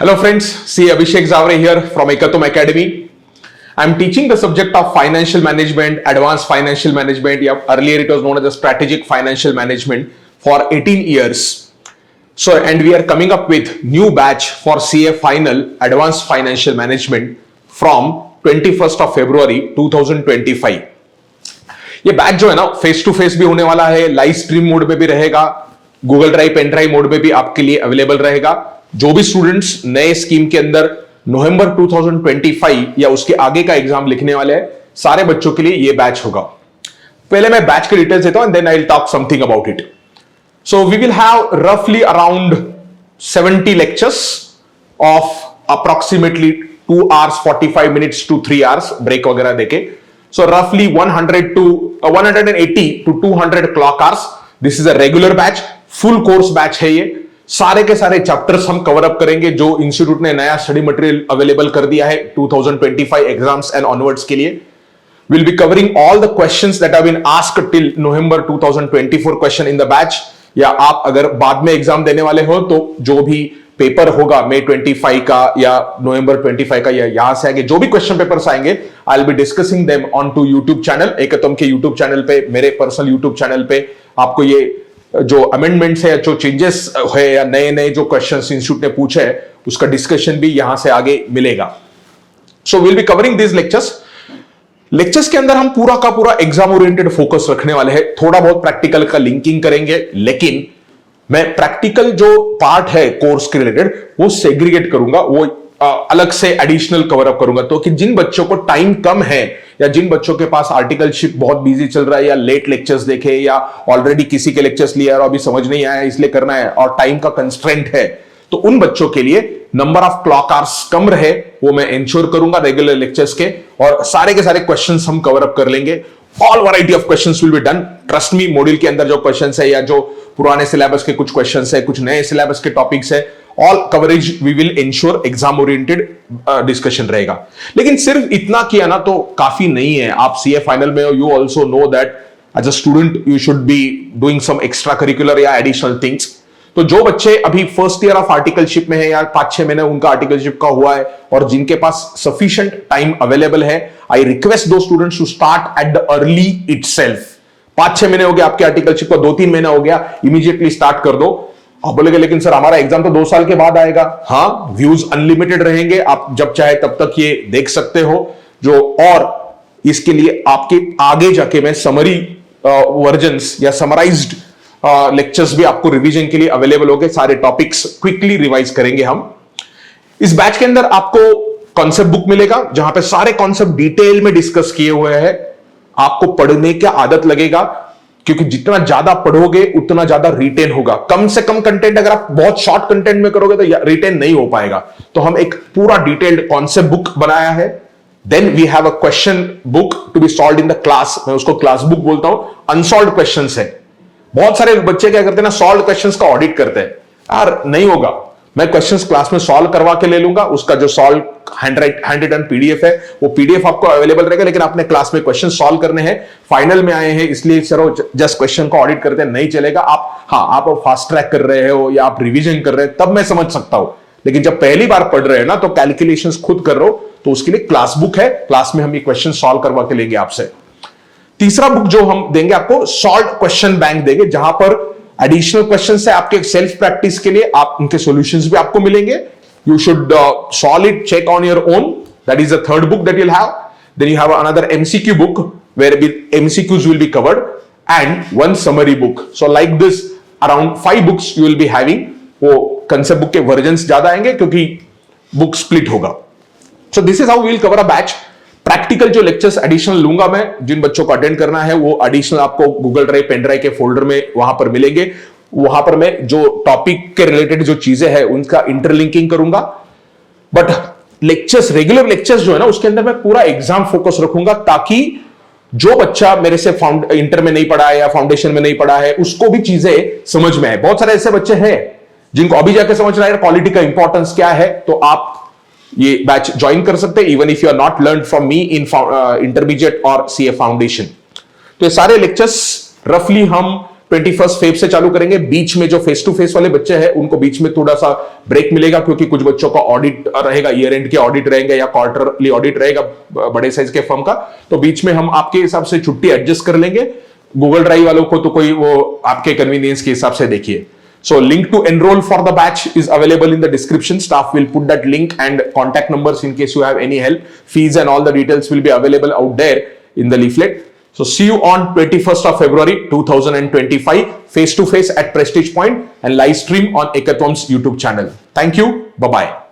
Hello friends, see Abhishek Zavre here from Ekatum Academy. I am teaching the subject of financial management, advanced financial management. Earlier it was known as the strategic financial management for 18 years. So, and we are coming up with new batch for CA Final, Advanced Financial Management from 21st of February 2025. ये batch जो है ना face to face भी होने वाला है, live stream mode में भी रहेगा, Google drive pen drive mode में भी आपके लिए अवेलेबल रहेगा। जो भी स्टूडेंट्स नए स्कीम के अंदर नवंबर 2025 या उसके आगे का एग्जाम लिखने वाले हैं, सारे बच्चों के लिए ये बैच होगा। पहले मैं बैच के डिटेल्स देता हूं, then I will talk something about it. So we will have रफली around 70 lectures of approximately 2 hours 45 minutes to 3 hours break वगैरह देके। So roughly 180 to 200 clock hours. This is a regular batch, full course batch है ये। सारे के सारे chapters हम cover up करेंगे जो इंस्टीट्यूट ने नया स्टडी मटेरियल अवेलेबल कर दिया है 2025 एग्जाम्स एंड ऑनवर्ड्स के लिए। We'll be covering all the questions that have been asked till November 2024 question in the batch। या आप अगर बाद में एग्जाम देने वाले हो तो जो भी पेपर होगा मई 25 का या नवंबर 25 का या यहां से आगे जो भी क्वेश्चन पेपर्स आएंगे, I will be discussing them on to YouTube channel, एकतम के यूट्यूब चैनल पे, मेरे पर्सनल यूट्यूब चैनल पे। आपको ये जो अमेंडमेंट्स है, जो चेंजेस है या नए नए जो क्वेश्चंस इंस्टीट्यूट ने पूछे है, उसका डिस्कशन भी यहां से आगे मिलेगा। So will be covering this lectures के अंदर हम पूरा का पूरा एग्जाम ओरिएंटेड फोकस रखने वाले हैं। थोड़ा बहुत प्रैक्टिकल का लिंकिंग करेंगे, लेकिन मैं प्रैक्टिकल जो पार्ट है कोर्स के रिलेटेड वो सेग्रीगेट करूंगा, वो अलग से एडिशनल कवर अप करूंगा। तो कि जिन बच्चों को टाइम कम है या जिन बच्चों के पास आर्टिकलशिप बहुत बिजी चल रहा है या लेट लेक्चर्स देखे या ऑलरेडी किसी के लेक्चर्स लिए और अभी समझ नहीं आया इसलिए करना है और टाइम का कंस्ट्रेंट है, तो उन बच्चों के लिए नंबर ऑफ क्लॉक आवर्स कम रहे वो मैं इंश्योर करूंगा रेगुलर लेक्चर्स के, और सारे के सारे क्वेश्चंस हम कवर अप कर लेंगे। All variety of questions will be done. Trust me, module के अंदर जो क्वेश्चंस है या जो पुराने सिलेबस के कुछ क्वेश्चंस है, कुछ नए सिलेबस के टॉपिक्स है, all coverage we will ensure exam oriented discussion रहेगा। लेकिन सिर्फ इतना किया ना तो काफी नहीं है। आप सीए फाइनल में हो, you also know that as a student you should be doing some extra curricular या एडिशनल थिंग्स। तो जो बच्चे अभी फर्स्ट ईयर ऑफ आर्टिकलशिप में है या 5-6 महीने उनका आर्टिकलशिप का हुआ है और जिनके पास सफिशिएंट टाइम अवेलेबल है, I request to students to start at the early itself. 5-6 महीने हो गया आपके आर्टिकलशिप को, 2-3 महीना हो गया, इमीडिएटली स्टार्ट कर दो। आप बोलेंगे लेकिन सर हमारा एग्जाम तो 2 साल के बाद आएगा। हाँ, व्यूज अनलिमिटेड रहेंगे, आप जब चाहे तब तक ये देख सकते हो जो, और इसके लिए आपके आगे जाके मैं समरी वर्जन्स या समराइज्ड लेक्चर्स भी आपको रिवीजन के लिए अवेलेबल होंगे। सारे टॉपिक्स क्विकली रिवाइज करेंगे हम। इस बैच के अंदर आपको कॉन्सेप्ट बुक मिलेगा जहां पे सारे कॉन्सेप्ट डिटेल में डिस्कस किए हुए हैं। आपको पढ़ने की आदत लगेगा क्योंकि जितना ज्यादा पढ़ोगे उतना ज्यादा रिटेन होगा। कम से कम कंटेंट अगर आप बहुत शॉर्ट कंटेंट में करोगे तो रिटेन नहीं हो पाएगा। तो हम एक पूरा डिटेल्ड कॉन्सेप्ट बुक बनाया है। Then we have a question book to be solved in the class, मैं उसको क्लास बुक बोलता हूं। अनसॉल्व्ड क्वेश्चंस है। बहुत सारे बच्चे क्या करते हैं ना, सॉल्व क्वेश्चंस का ऑडिट करते हैं। यार नहीं होगा, मैं क्वेश्चंस क्लास में सॉल्व करवा के ले लूंगा, उसका जो सॉल्व हैंड रिटन पीडीएफ है वो पीडीएफ आपको अवेलेबल रहेगा, लेकिन आपने क्लास में क्वेश्चन सॉल्व करने हैं। फाइनल में आए हैं इसलिए सर जस्ट क्वेश्चन को ऑडिट करते हैं नहीं चलेगा। आप फास्ट ट्रैक कर रहे हो या आप रिवीजन कर रहे हैं तब मैं समझ सकता हूं, लेकिन जब पहली बार पढ़ रहे हैं ना तो कैलकुलेशंस खुद कर रहे हो, तो उसके लिए क्लास बुक है। क्लास में हम ये क्वेश्चन सॉल्व करवा के लेंगे आपसे। तीसरा बुक जो हम देंगे आपको, सॉल्व क्वेश्चन बैंक देंगे, जहां पर एडिशनल क्वेश्चंस है आपके सेल्फ प्रैक्टिस के लिए, आप उनके सॉल्यूशंस भी आपको मिलेंगे। You should solve it, check on your own. That is the third book that you'll have. Then you have another MCQ book where MCQs will be covered and one summary book. So like this around 5 books you will be having. वो concept book के versions ज्यादा आएंगे क्योंकि book split होगा। So this is how we will cover a batch. Practical जो lectures additional लूंगा मैं, जिन बच्चों को अटेंड करना है वो एडिशनल आपको गूगल ड्राइव पेन ड्राइव के फोल्डर में वहां पर मिलेंगे। वहां पर मैं जो टॉपिक के रिलेटेड जो चीजें हैं उनका इंटरलिंकिंग करूंगा। बट लेक्चर्स, रेगुलर लेक्चर्स जो है ना, उसके अंदर मैं पूरा एग्जाम फोकस रखूंगा ताकि जो बच्चा मेरे से इंटर में नहीं पढ़ा है या फाउंडेशन में नहीं पढ़ा है उसको भी चीजें समझ में आए। बहुत सारे ऐसे बच्चे हैं जिनको अभी जाके समझ रहा है क्वालिटी का इंपॉर्टेंस क्या है, तो आप ये बैच ज्वाइन कर सकते हैं even if you are not learn from me in intermediate और सीए फाउंडेशन। तो ये सारे लेक्चर्स रफली हम 21 फेब से चालू करेंगे। बीच में जो फेस टू फेस वाले बच्चे हैं उनको बीच में थोड़ा सा ब्रेक मिलेगा, क्योंकि कुछ बच्चों का ऑडिट रहेगा, ईयर एंड के ऑडिट रहेंगे या क्वार्टरली ऑडिट रहेगा बड़े साइज के फर्म का, तो बीच में हम आपके हिसाब से छुट्टी एडजस्ट कर लेंगे। गूगल ड्राइव वालों को तो कोई वो आपके कन्वीनियंस के हिसाब से देखिए। So link to enroll for the batch is available in the description. Staff will put that link and contact numbers in case you have any help. Fees and all the details will be available out there in the leaflet. So see you on 21st of February 2025 face to face at Prestige Point and live stream on Ekatwam's YouTube channel. Thank you. Bye bye.